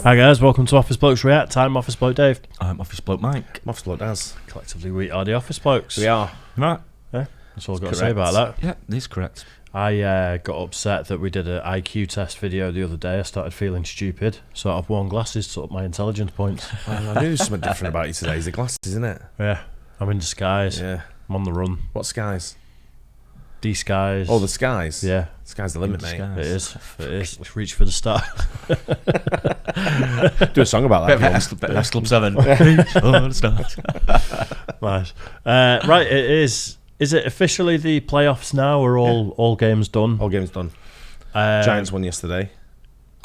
Hi guys, welcome to Office Blokes React. I'm Office Bloke Dave. I'm Office Bloke Mike. I'm Office Bloke Daz. Collectively, we are the Office Blokes. We are. Right. Yeah, that's all I've got to say about that. Yeah, that's correct. I got upset that we did an IQ test video the other day. I started feeling stupid, so I've worn glasses to up my intelligence points. I knew there was something different about you today. It's the glasses, isn't it? Yeah, I'm in disguise. Yeah. I'm on the run. What skies? Disguise. Oh, the skies? Yeah. Sky's the limit, mate. It is. It is. Let's reach for the stars. Do a song about that. Bit of S Club 7. Oh, the stars. Nice. Right, it is. Is it officially the playoffs now? Are all games done? All games done. Giants won yesterday.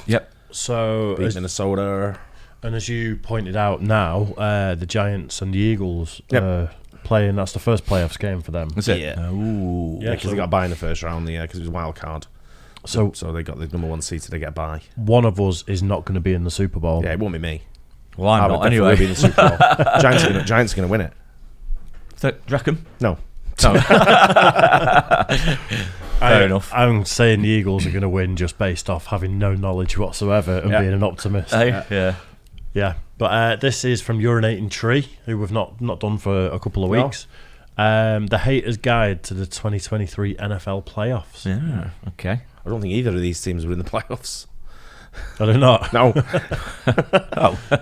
Yep. So Beat Minnesota. And as you pointed out now, the Giants and the Eagles playing. That's the first playoffs game for them. Is it? Yeah. Ooh. Yeah, because they got a bye in the first round, because it was a wild card. So they got the number one seed, so they get a bye. One of us is not going to be in the Super Bowl. Yeah, it won't be me. Well, I'm not would anyway. Be in the Super Bowl. Giants are going to win it. Do you reckon? No. No. Fair enough. I'm saying the Eagles are going to win just based off having no knowledge whatsoever and being an optimist. Yeah. But this is from Urinating Tree, who we've not done for a couple of weeks. The Haters Guide to the 2023 NFL Playoffs. Yeah. Okay. I don't think either of these teams were in the playoffs. Are they not? No.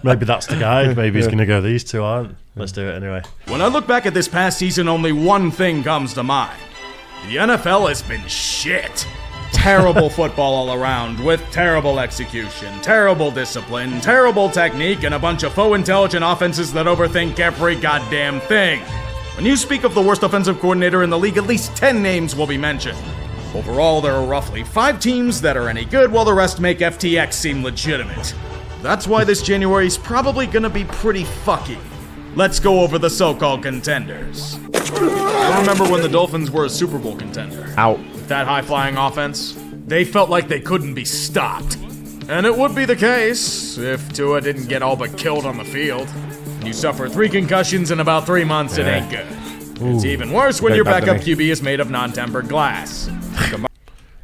Maybe that's the guide. Maybe he's going to go, these two aren't. Let's do it anyway. When I look back at this past season, only one thing comes to mind. The NFL has been shit. Terrible football all around, with terrible execution, terrible discipline, terrible technique, and a bunch of faux intelligent offenses that overthink every goddamn thing. When you speak of the worst offensive coordinator in the league, at least 10 names will be mentioned. Overall, there are roughly 5 teams that are any good, while the rest make FTX seem legitimate. That's why this January is probably gonna be pretty fucky. Let's go over the so-called contenders. I remember when the Dolphins were a Super Bowl contender. Out. With that high-flying offense, they felt like they couldn't be stopped. And it would be the case if Tua didn't get all but killed on the field. You suffer 3 concussions in about 3 months, it ain't good. It's even worse when your backup QB is made of non-tempered glass.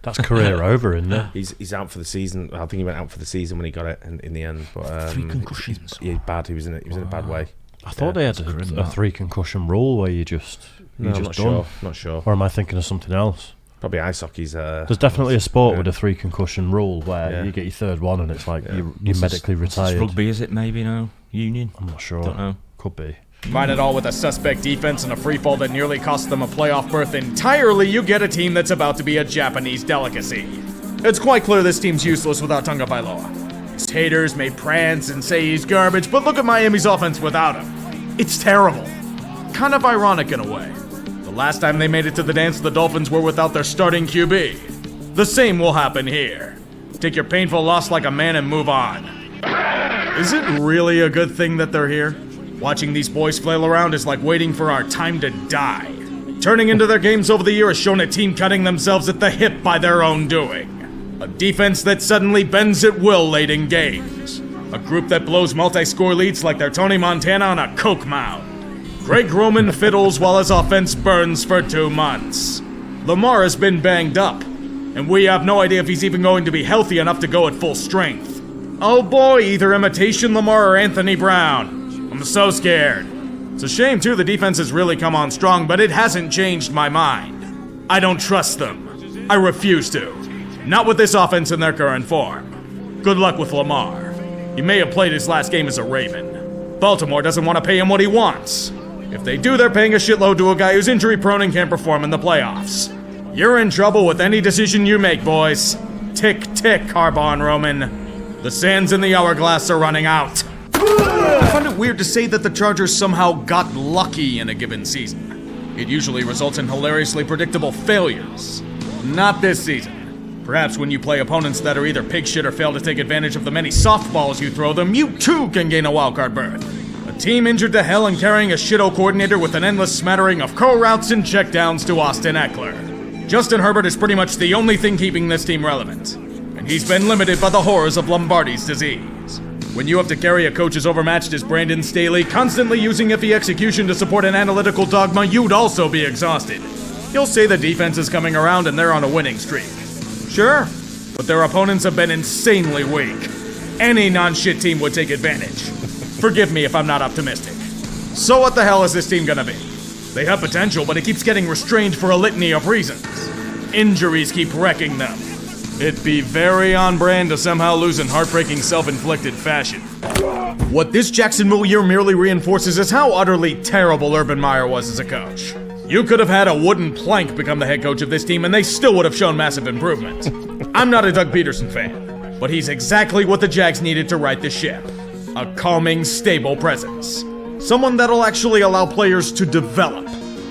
That's career over, isn't it? He's out for the season. I think he went out for the season when he got it in the end. But 3 concussions. He's bad. He was in a bad way. I thought they had a 3 concussion rule where you just Not sure. Or am I thinking of something else? Probably ice hockey's. There's definitely a sport with a 3 concussion rule where you get your third one and it's like you're medically retired. Rugby, is it? Maybe, no? Union? I'm not sure. Don't know. Could be. Combine it all with a suspect defense and a free fall that nearly cost them a playoff berth entirely, you get a team that's about to be a Japanese delicacy. It's quite clear this team's useless without Tonga Bailoa. His haters may prance and say he's garbage, but look at Miami's offense without him. It's terrible. Kind of ironic in a way. The last time they made it to the dance, the Dolphins were without their starting QB. The same will happen here. Take your painful loss like a man and move on. Is it really a good thing that they're here? Watching these boys flail around is like waiting for our time to die. Turning into their games over the year has shown a team cutting themselves at the hip by their own doing. A defense that suddenly bends at will late in games. A group that blows multi-score leads like they're Tony Montana on a coke mound. Greg Roman fiddles while his offense burns for 2 months. Lamar has been banged up, and we have no idea if he's even going to be healthy enough to go at full strength. Oh boy, either imitation Lamar or Anthony Brown. I'm so scared. It's a shame, too, the defense has really come on strong, but it hasn't changed my mind. I don't trust them. I refuse to. Not with this offense in their current form. Good luck with Lamar. He may have played his last game as a Raven. Baltimore doesn't want to pay him what he wants. If they do, they're paying a shitload to a guy who's injury-prone and can't perform in the playoffs. You're in trouble with any decision you make, boys. Tick, tick, Harbaugh and Roman. The sands in the hourglass are running out. I find it weird to say that the Chargers somehow got lucky in a given season. It usually results in hilariously predictable failures. Not this season. Perhaps when you play opponents that are either pig shit or fail to take advantage of the many softballs you throw them, you too can gain a wildcard berth. A team injured to hell and carrying a shit-o coordinator with an endless smattering of curl routes and checkdowns to Austin Eckler. Justin Herbert is pretty much the only thing keeping this team relevant. And he's been limited by the horrors of Lombardi's disease. When you have to carry a coach as overmatched as Brandon Staley, constantly using iffy execution to support an analytical dogma, you'd also be exhausted. You'll say the defense is coming around and they're on a winning streak. Sure, but their opponents have been insanely weak. any non-shit team would take advantage. Forgive me if I'm not optimistic. So what the hell is this team gonna be? They have potential, but it keeps getting restrained for a litany of reasons. Injuries keep wrecking them. It'd be very on brand to somehow lose in heartbreaking self-inflicted fashion. What this Jacksonville year merely reinforces is how utterly terrible Urban Meyer was as a coach. You could have had a wooden plank become the head coach of this team and they still would have shown massive improvement. I'm not a Doug Peterson fan, but he's exactly what the Jags needed to right the ship. A calming, stable presence. Someone that'll actually allow players to develop.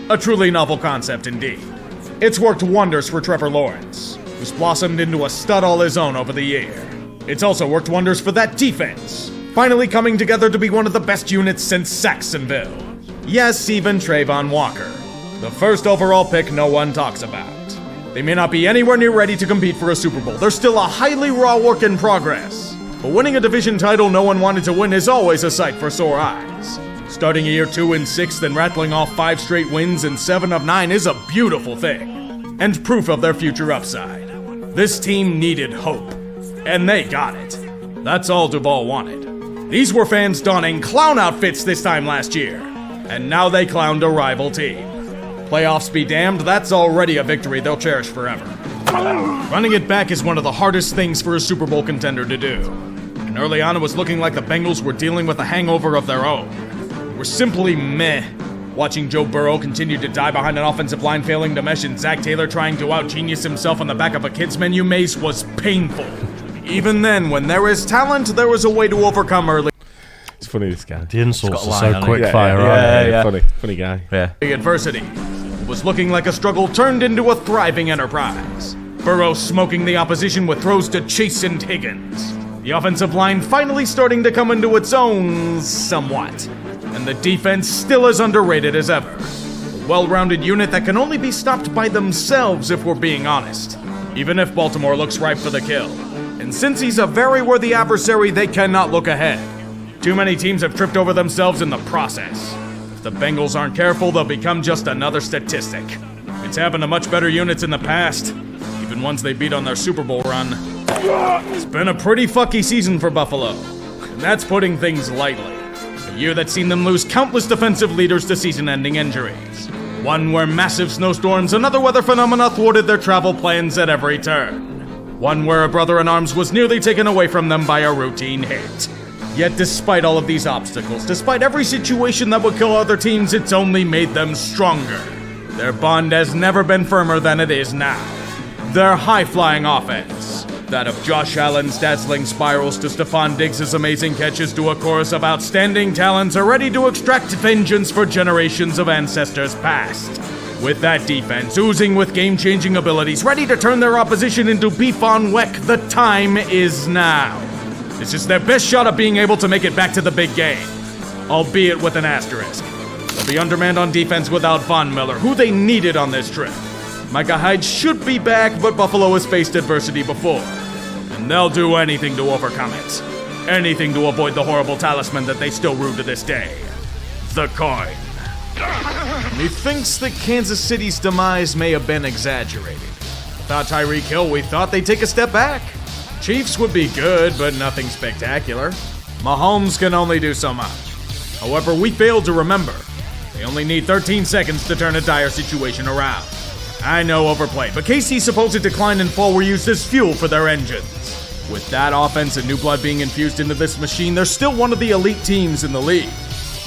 A truly novel concept indeed. It's worked wonders for Trevor Lawrence, who's blossomed into a stud all his own over the year. It's also worked wonders for that defense, finally coming together to be one of the best units since Saxonville. Yes, even Trayvon Walker, the first overall pick no one talks about. They may not be anywhere near ready to compete for a Super Bowl. They're still a highly raw work in progress. But winning a division title no one wanted to win is always a sight for sore eyes. Starting a year 2-6, then rattling off 5 straight wins and 7 of 9 is a beautiful thing, and proof of their future upside. This team needed hope, and they got it. That's all Duval wanted. These were fans donning clown outfits this time last year, and now they clowned a rival team. Playoffs be damned, that's already a victory they'll cherish forever. Running it back is one of the hardest things for a Super Bowl contender to do, and early on it was looking like the Bengals were dealing with a hangover of their own. We're simply meh. Watching Joe Burrow continue to die behind an offensive line failing to mesh and Zach Taylor trying to out-genius himself on the back of a kids menu maze was painful. Even then, when there is talent, there is a way to overcome early. It's funny, this guy. The insults got a are line so on it. quick fire, aren't they? Funny guy. Yeah. adversity. It was looking like a struggle turned into a thriving enterprise. Burrow smoking the opposition with throws to Chase and Higgins. The offensive line finally starting to come into its own somewhat. And the defense still as underrated as ever. A well-rounded unit that can only be stopped by themselves if we're being honest. Even if Baltimore looks ripe for the kill. And since he's a very worthy adversary, they cannot look ahead. Too many teams have tripped over themselves in the process. If the Bengals aren't careful, they'll become just another statistic. It's happened to much better units in the past, even ones they beat on their Super Bowl run. It's been a pretty fucky season for Buffalo, and that's putting things lightly. A year that's seen them lose countless defensive leaders to season-ending injuries. One where massive snowstorms and other weather phenomena thwarted their travel plans at every turn. One where a brother-in-arms was nearly taken away from them by a routine hit. Yet despite all of these obstacles, despite every situation that would kill other teams, it's only made them stronger. Their bond has never been firmer than it is now. Their high-flying offense, that of Josh Allen's dazzling spirals to Stephon Diggs' amazing catches to a chorus of outstanding talents, are ready to extract vengeance for generations of ancestors past. With that defense oozing with game-changing abilities, ready to turn their opposition into beef on weck, the time is now. This is their best shot at being able to make it back to the big game, albeit with an asterisk. They'll be undermanned on defense without Von Miller, who they needed on this trip. Micah Hyde should be back, but Buffalo has faced adversity before, and they'll do anything to overcome it. Anything to avoid the horrible talisman that they still rue to this day. The coin. Methinks that Kansas City's demise may have been exaggerated. Without Tyreek Hill, we thought they'd take a step back. Chiefs would be good, but nothing spectacular. Mahomes can only do so much. However, we failed to remember. They only need 13 seconds to turn a dire situation around. I know overplay, but KC's supposed decline and fall were used as fuel for their engines. With that offense and new blood being infused into this machine, they're still one of the elite teams in the league.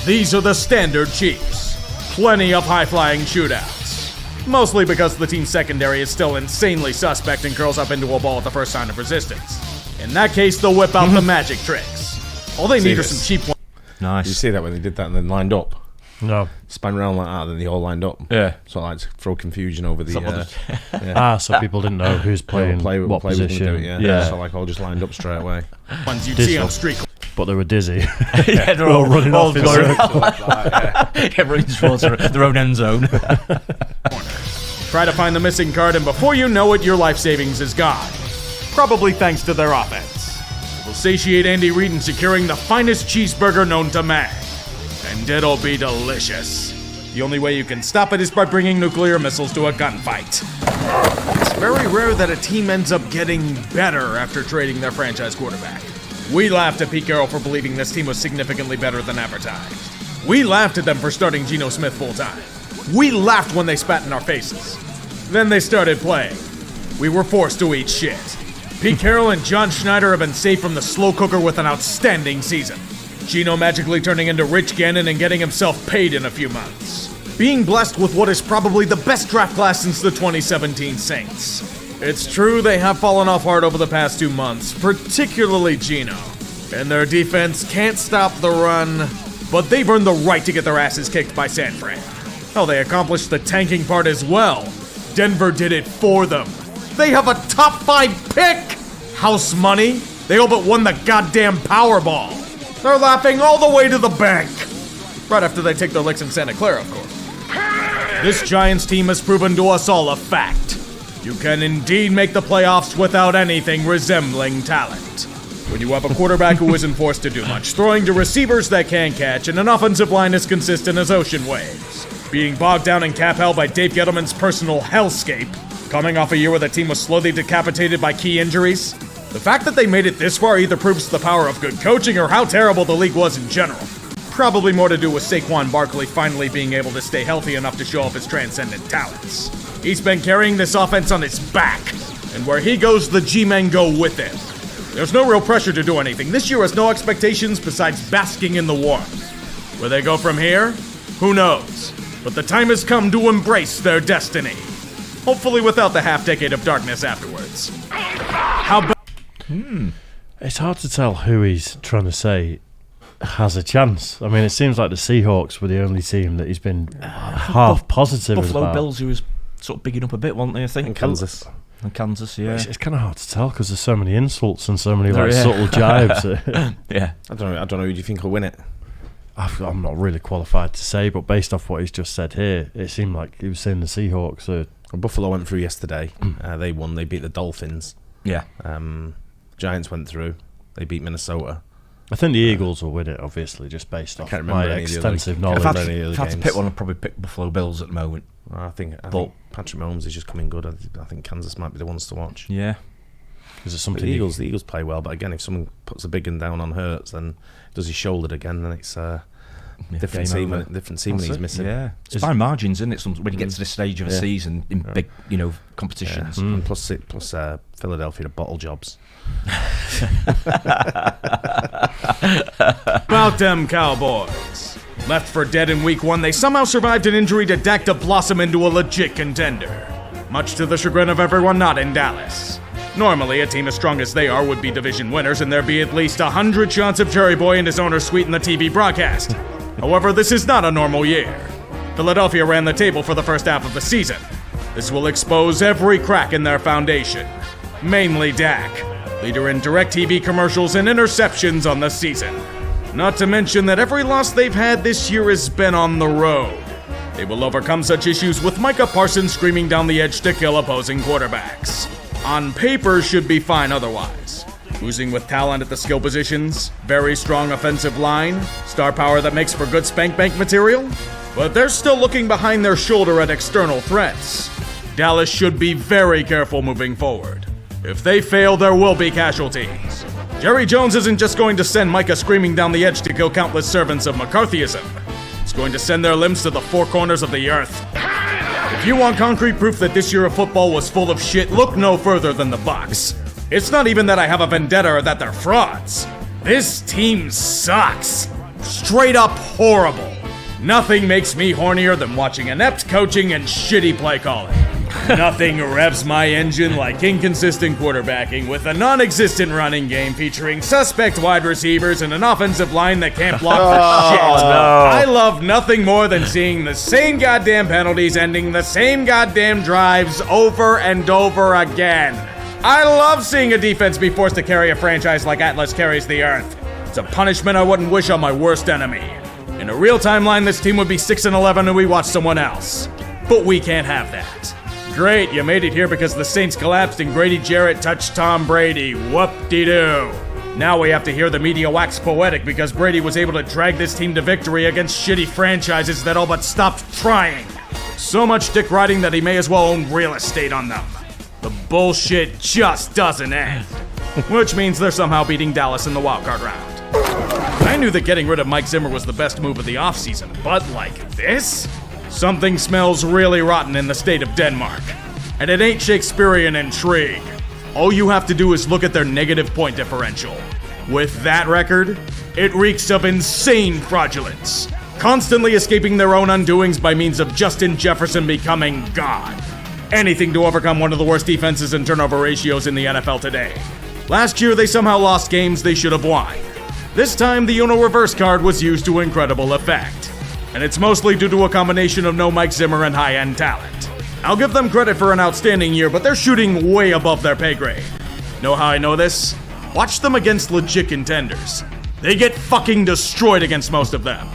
These are the standard Chiefs. Plenty of high-flying shootouts. Mostly because the team's secondary is still insanely suspect and curls up into a ball at the first sign of resistance. In that case, they'll whip out the magic tricks. All they need are some cheap ones. Nice. Did you see that when they did that and then lined up? No. Spun around like that, then they all lined up. Yeah. So like to throw confusion over the. So people didn't know who's playing what position. Yeah. So like all just lined up straight away. Ones you'd see on the street. But they were dizzy. Yeah, they're all running off in going circles. running towards their own end zone. Try to find the missing card, and before you know it, your life savings is gone. Probably thanks to their offense. It will satiate Andy Reid in securing the finest cheeseburger known to man. And it'll be delicious. The only way you can stop it is by bringing nuclear missiles to a gunfight. It's very rare that a team ends up getting better after trading their franchise quarterback. We laughed at Pete Carroll for believing this team was significantly better than advertised. We laughed at them for starting Geno Smith full-time. We laughed when they spat in our faces. Then they started playing. We were forced to eat shit. Pete Carroll and John Schneider have been saved from the slow cooker with an outstanding season. Geno magically turning into Rich Gannon and getting himself paid in a few months. Being blessed with what is probably the best draft class since the 2017 Saints. It's true they have fallen off hard over the past 2 months, particularly Geno. And their defense can't stop the run, but they've earned the right to get their asses kicked by San Fran. Oh, they accomplished the tanking part as well. Denver did it for them. They have a top 5 pick! House money. They all but won the goddamn Powerball. They're laughing all the way to the bank. Right after they take their licks in Santa Clara, of course. This Giants team has proven to us all a fact. You can indeed make the playoffs without anything resembling talent. When you have a quarterback who isn't forced to do much, throwing to receivers that can catch, and an offensive line as consistent as ocean waves. Being bogged down in cap hell by Dave Gettleman's personal hellscape, coming off a year where the team was slowly decapitated by key injuries. The fact that they made it this far either proves the power of good coaching or how terrible the league was in general. Probably more to do with Saquon Barkley finally being able to stay healthy enough to show off his transcendent talents. He's been carrying this offense on his back, and where he goes, the G-men go with him. There's no real pressure to do anything. This year has no expectations besides basking in the warmth. Where they go from here? Who knows? But the time has come to embrace their destiny. Hopefully without the half-decade of darkness afterwards. It's hard to tell who he's trying to say has a chance. I mean, it seems like the Seahawks were the only team that he's been half positive Buffalo about. Bills, who was sort of bigging up a bit, weren't they, I think? And Kansas. And Kansas, yeah. It's kind of hard to tell because there's so many insults and so many There, like yeah. subtle jibes. Yeah. I don't know. Who do you think will win it? I'm not really qualified to say, but based off what he's just said here, it seemed like he was saying the Seahawks are... Well, Buffalo went through yesterday. They won. They beat the Dolphins. Yeah. Giants went through. They beat Minnesota. I think the Eagles will win it, obviously, just based off can't my remember any of the extensive other- knowledge. If I had to pick one, I'd probably pick Buffalo Bills at the moment. I think Patrick Mahomes is just coming good. I think Kansas might be the ones to watch. Yeah. Is it But something the Eagles play well, but again, if someone puts a big one down on Hurts, then does he shoulder again? Then it's different team. Different team when he's missing. Yeah. It's by margins, isn't it? When you get to this stage of a season in big, competitions. Yeah. And plus Philadelphia, the bottle jobs. About them Cowboys. Left for dead in week 1, they somehow survived an injury to Dak to blossom into a legit contender. Much to the chagrin of everyone not in Dallas. Normally, a team as strong as they are would be division winners, and there'd be at least 100 shots of Cherry Boy and his owner suite in the TV broadcast. However, this is not a normal year. Philadelphia ran the table for the first half of the season. This will expose every crack in their foundation. Mainly Dak, leader in direct TV commercials and interceptions on the season. Not to mention that every loss they've had this year has been on the road. They will overcome such issues with Micah Parsons screaming down the edge to kill opposing quarterbacks. On paper should be fine otherwise. Oozing with talent at the skill positions, very strong offensive line, star power that makes for good spank bank material. But they're still looking behind their shoulder at external threats. Dallas should be very careful moving forward. If they fail, there will be casualties. Jerry Jones isn't just going to send Micah screaming down the edge to kill countless servants of McCarthyism. He's going to send their limbs to the four corners of the earth. If you want concrete proof that this year of football was full of shit, look no further than the Bucs. It's not even that I have a vendetta or that they're frauds. This team sucks. Straight up horrible. Nothing makes me hornier than watching inept coaching and shitty play calling. Nothing revs my engine like inconsistent quarterbacking with a non-existent running game featuring suspect wide receivers and an offensive line that can't block for shit. I love nothing more than seeing the same goddamn penalties ending the same goddamn drives over and over again. I love seeing a defense be forced to carry a franchise like Atlas carries the earth. It's a punishment I wouldn't wish on my worst enemy. In a real timeline, this team would be 6-11 and we watch someone else. But we can't have that. Great, you made it here because the Saints collapsed and Grady Jarrett touched Tom Brady. Whoop-de-doo. Now we have to hear the media wax poetic because Brady was able to drag this team to victory against shitty franchises that all but stopped trying. So much dick riding that he may as well own real estate on them. The bullshit just doesn't end. which means they're somehow beating Dallas in the wildcard round. I knew that getting rid of Mike Zimmer was the best move of the offseason, but like this? Something smells really rotten in the state of Denmark. And it ain't Shakespearean intrigue. All you have to do is look at their negative point differential. With that record, it reeks of insane fraudulence, constantly escaping their own undoings by means of Justin Jefferson becoming God. Anything to overcome one of the worst defenses and turnover ratios in the NFL today. Last year, they somehow lost games they should have won. This time, the Uno reverse card was used to incredible effect. And it's mostly due to a combination of no Mike Zimmer and high-end talent. I'll give them credit for an outstanding year, but they're shooting way above their pay grade. Know how I know this? Watch them against legit contenders. They get fucking destroyed against most of them.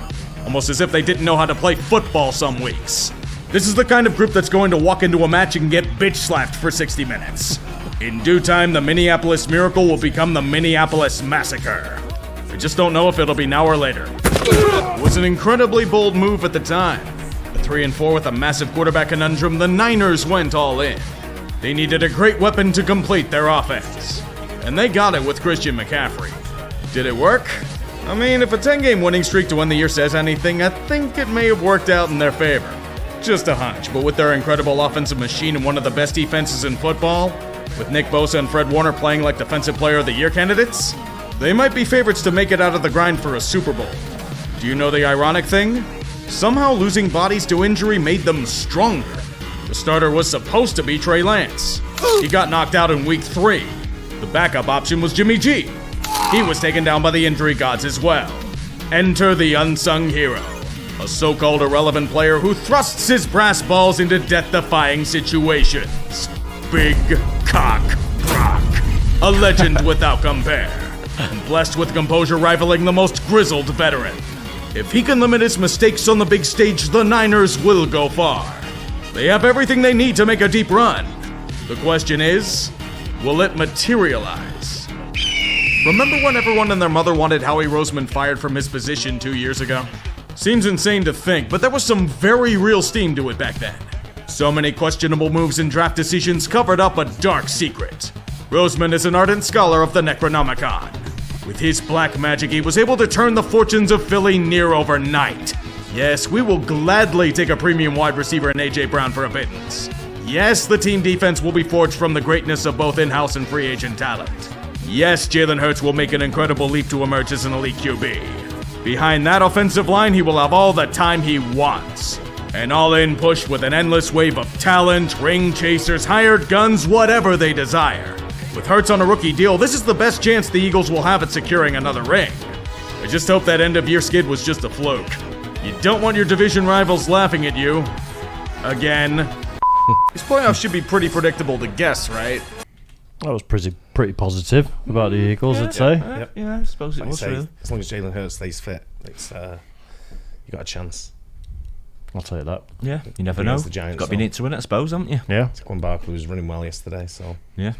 Almost as if they didn't know how to play football some weeks. This is the kind of group that's going to walk into a match and get bitch slapped for 60 minutes. In due time, the Minneapolis Miracle will become the Minneapolis Massacre. I just don't know if it'll be now or later. It was an incredibly bold move at the time. At 3-4 with a massive quarterback conundrum, the Niners went all in. They needed a great weapon to complete their offense. And they got it with Christian McCaffrey. Did it work? I mean, if a 10-game winning streak to end the year says anything, I think it may have worked out in their favor. Just a hunch, but with their incredible offensive machine and one of the best defenses in football, with Nick Bosa and Fred Warner playing like Defensive Player of the Year candidates, they might be favorites to make it out of the grind for a Super Bowl. Do you know the ironic thing? Somehow losing bodies to injury made them stronger. The starter was supposed to be Trey Lance. He got knocked out in week 3. The backup option was Jimmy G. He was taken down by the injury gods as well. Enter the unsung hero, a so-called irrelevant player who thrusts his brass balls into death-defying situations. Big Cock Brock, a legend without compare, and blessed with composure rivaling the most grizzled veteran. If he can limit his mistakes on the big stage, the Niners will go far. They have everything they need to make a deep run. The question is, will it materialize? Remember when everyone and their mother wanted Howie Roseman fired from his position 2 years ago? Seems insane to think, but there was some very real steam to it back then. So many questionable moves and draft decisions covered up a dark secret. Roseman is an ardent scholar of the Necronomicon. With his black magic, he was able to turn the fortunes of Philly near overnight. Yes, we will gladly take a premium wide receiver in A.J. Brown for a pittance. Yes, the team defense will be forged from the greatness of both in-house and free agent talent. Yes, Jalen Hurts will make an incredible leap to emerge as an elite QB. Behind that offensive line, he will have all the time he wants. An all-in push with an endless wave of talent, ring chasers, hired guns, whatever they desire. With Hurts on a rookie deal, this is the best chance the Eagles will have at securing another ring. I just hope that end-of-year skid was just a fluke. You don't want your division rivals laughing at you. Again. These playoffs should be pretty predictable to guess, right? That was pretty positive about the Eagles, I'd say. Yeah, I suppose it was really. As long as Jalen Hurts stays fit, it's you got a chance. I'll tell you that. Yeah, you never know. The Giants, got to be neat to win it, I suppose, haven't you? Yeah. Saquon Barkley was running well yesterday, so Yeah.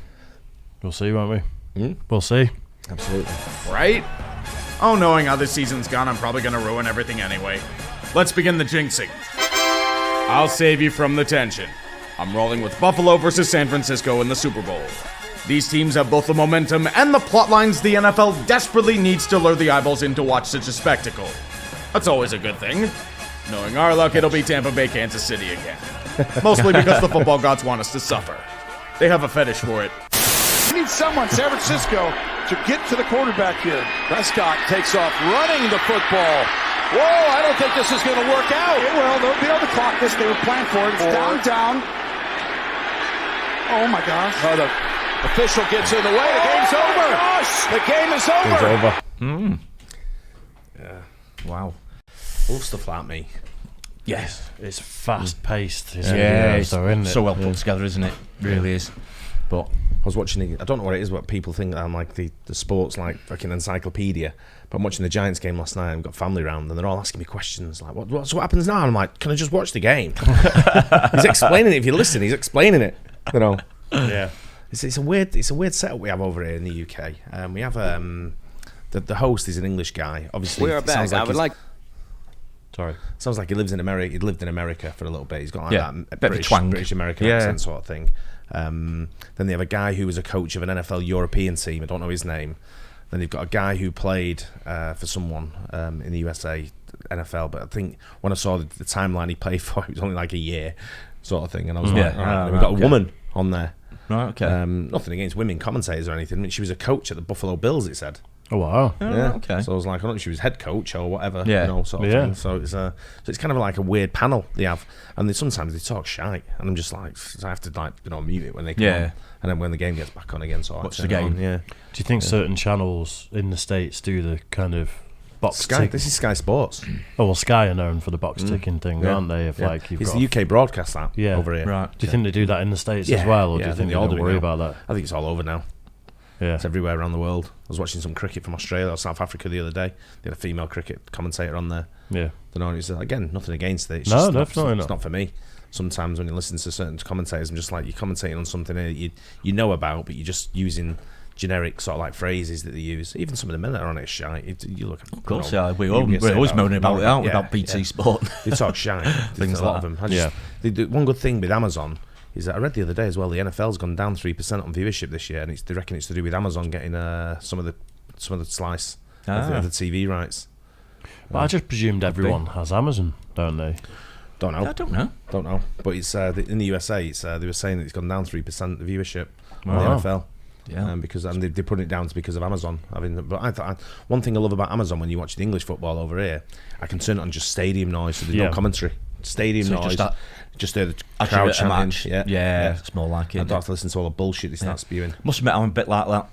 We'll see, won't we? Mm. We'll see. Absolutely. Right? Oh, knowing how this season's gone, I'm probably gonna ruin everything anyway. Let's begin the jinxing. I'll save you from the tension. I'm rolling with Buffalo versus San Francisco in the Super Bowl. These teams have both the momentum and the plot lines the NFL desperately needs to lure the eyeballs in to watch such a spectacle. That's always a good thing. Knowing our luck, it'll be Tampa Bay, Kansas City again. Mostly because the football gods want us to suffer. They have a fetish for it. We need someone, San Francisco, to get to the quarterback here. Prescott takes off running the football. Whoa, I don't think this is going to work out. It will. They'll be able to clock this. They were planning for it. It's down. Oh, my gosh. Oh, the official gets in the way. The game's over. Gosh. The game is over. Game's over. Yeah. Wow. All stuff like me. Yes. It's fast-paced. Yeah, it's isn't it? so well put together, isn't it? Really is. But I was watching I don't know what it is, what people think that I'm like the sports like fucking encyclopedia. But I'm watching the Giants game last night and I've got family around and they're all asking me questions like, what happens now? And I'm like, can I just watch the game? He's explaining it. If you listen, he's explaining it. You know. Yeah. It's a weird setup we have over here in the UK. We have the host is an English guy. Obviously, We are back. I would like. Sounds like he lives in America. He lived in America for a little bit. He's got like that bit of a twang. British American accent sort of thing. Then they have a guy who was a coach of an NFL European team. I don't know his name. Then they've got a guy who played for someone in the USA NFL. But I think when I saw the timeline he played for, it was only like a year sort of thing. And I was like, and we've got a woman on there. Right, okay. Nothing against women commentators or anything. I mean, she was a coach at the Buffalo Bills, it said. Oh, wow. Okay. So I was like, I don't know if she was head coach or whatever, sort of Yeah. thing. So it's kind of like a weird panel they have. And sometimes they talk shite. And I'm just like, so I have to mute it when they come on. And then when the game gets back on again, so I watch the game. Yeah. Do you think certain channels in the States do the kind of box Sky, tick? this is Sky Sports. Oh, well, Sky are known for the box ticking thing, aren't they? If like you've it's got the UK broadcast that over here. Right. Do you think they do that in the States as well, or do you think they all don't do it worry now. about that? I think it's all over now. Yeah. It's everywhere around the world. I was watching some cricket from Australia or South Africa the other day. They had a female cricket commentator on there. Yeah. Don't know. It's again nothing against it. It's No, just definitely not. It's not for me. Sometimes when you listen to certain commentators, I'm just like, you're commentating on something that you know about, but you're just using generic sort of like phrases that they use. Even some of the men that are on it are shite. You look, Of course, you know, we're always moaning about it, aren't we? Yeah, about BT yeah. Sport. They talk shite. Things a lot like of them. They do, one good thing with Amazon is that I read the other day as well. The NFL's gone down 3% on viewership this year, and they reckon it's to do with Amazon getting some of the slice of the TV rights. But I just presumed everyone has Amazon, don't they? Don't know. I don't know. But it's in the USA. It's they were saying that it's gone down 3% the viewership on Wow. the NFL. Yeah. Because they put it down because of Amazon. But I thought one thing I love about Amazon when you watch the English football over here, I can turn it on just stadium noise, so there's no commentary. Stadium noise. Just hear the crowd chanting. Yeah, it's more like it. I don't have to listen to all the bullshit they start spewing. Must admit, I'm a bit like that.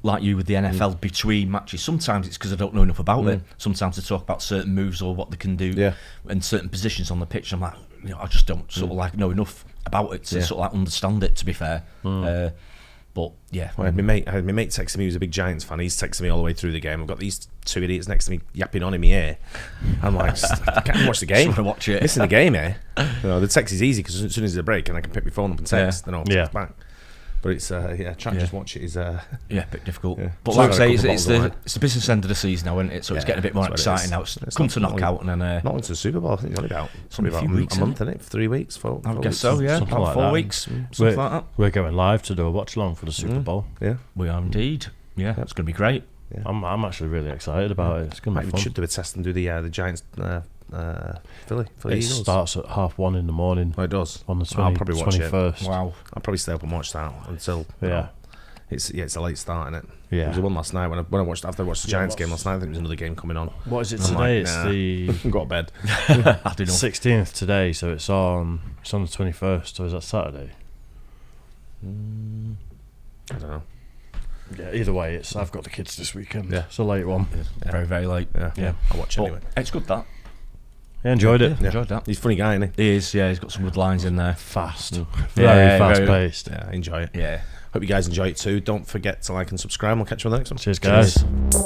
Like you with the NFL between matches. Sometimes it's because I don't know enough about it. Sometimes they talk about certain moves or what they can do and certain positions on the pitch. I'm like, I just don't sort of like know enough about it to sort of like understand it, to be fair. But yeah, I had my mate texting me. He was a big Giants fan. He's texting me all the way through the game. I've got these two idiots next to me yapping on in my ear. I'm like, I can't even watch the game. Just wanna watch it. Missing the game here. The text is easy because as soon as there's a break and I can pick my phone up and text, then I'll text back. But it's trying to just watch it is a bit difficult. Yeah. But So like I I've say, got a it's couple of bottles the business end of the season now, isn't it? So it's getting a bit more that's what it exciting is. now. It's come to knockout and then not into the Super Bowl. I think it's only about only a few weeks, a month, isn't it? 3 weeks, four. I 4 guess weeks. so. Yeah, Something about like 4 that. weeks, something like that. We're going live to do a watch along for the Super Bowl. Yeah, We are indeed. Yeah, it's going to be great. Yeah. I'm actually really excited about it. It's going to be we fun. should do a test and do the Giants Philly It Eagles. starts at 1:30 in the morning Oh, it does. on the I'll probably watch it. 21st. Wow. I'll probably stay up and watch that until it's a late start, isn't it? Yeah. There was the one last night when I watched after I watched the Giants game last night. I think there was another game coming on. What is it I'm today? like, It's nah. the Go to bed. I don't know. 16th today, so it's on the 21st, or is that Saturday? I don't know. Yeah, either way, I've got the kids this weekend. Yeah. It's a late one. Yeah. Very, very late. Yeah. I'll watch it But anyway. it's good that. I enjoyed it. Yeah, enjoyed that. He's a funny guy, isn't he? He is. Yeah, he's got some good lines in there. Fast. Yeah, Very fast very- paced. Yeah, I enjoy it. Yeah. Hope you guys enjoy it too. Don't forget to like and subscribe. We'll catch you on the next one. Cheers, guys. Cheers.